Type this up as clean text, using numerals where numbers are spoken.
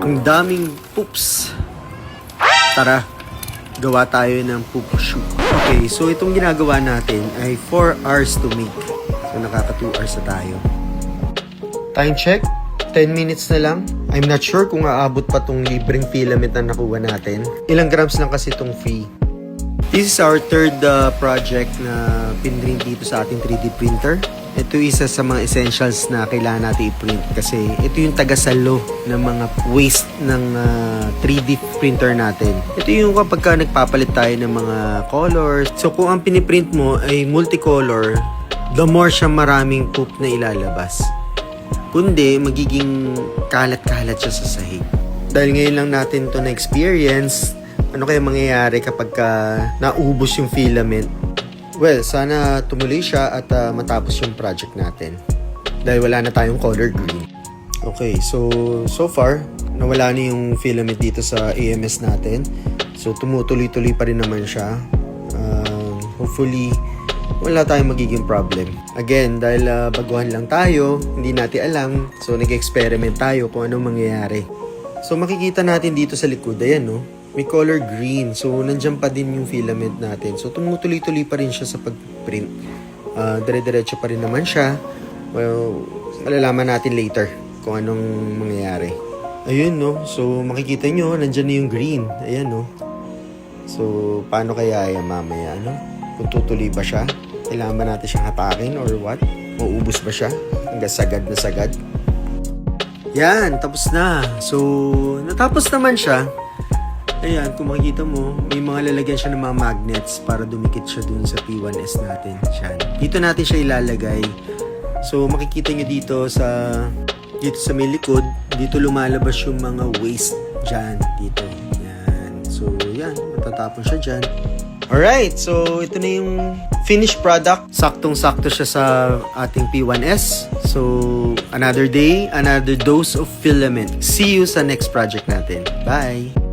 Ang daming poops. Tara, gawa tayo ng poop shoot. Okay, so itong ginagawa natin ay 4 hours to make. So nakaka 2 hours na tayo. Time check, 10 minutes na lang. I'm not sure kung aabot pa tong libreng filament na nakuha natin. Ilang grams lang kasi itong free. This is our third project na pinrint dito sa ating 3D printer. Ito isa sa mga essentials na kailangan natin i-print kasi ito yung tagasalo ng mga waste ng 3D printer natin. Ito yung kapag ka nagpapalit tayo ng mga colors. So kung ang piniprint mo ay multicolor, the more siya maraming poop na ilalabas. Kundi magiging kalat-kalat siya sa sahig. Dahil ngayon lang natin to na-experience, ano kaya mangyayari kapag naubos yung filament? Well, sana tumuloy siya at matapos yung project natin. Dahil wala na tayong color green. Okay, so far, nawala na yung filament dito sa AMS natin. So tumutuloy-tuloy pa rin naman siya. Hopefully, wala tayong magiging problem. Again, dahil baguhan lang tayo, hindi natin alam. So nag-experiment tayo kung anong mangyayari. So makikita natin dito sa likod, ayan no? May color green. So, nandyan pa din yung filament natin. So, tumutuloy-tuloy pa rin siya sa pag-print. Dire-diretso pa rin naman siya. Well, malalaman natin later kung anong mangyayari. Ayun, no? So, makikita nyo, nandyan na yung green. Ayan, no? So, paano kaya yan mamaya, no? Kung tutuloy ba siya? Kailangan ba natin siyang hatakin or what? Mauubos ba siya? Hanggang sagad na sagad? Yan, tapos na. So, natapos naman siya. Ayan, kung makikita mo, may mga lalagyan siya ng mga magnets para dumikit siya dun sa P1S natin. Yan. Dito natin siya ilalagay. So, makikita nyo dito sa may likod, dito lumalabas yung mga waste dyan, dito. Yan. So, yan. Matatapon siya dyan. Alright, so ito na yung finished product. Saktong-sakto siya sa ating P1S. So, another day, another dose of filament. See you sa next project natin. Bye!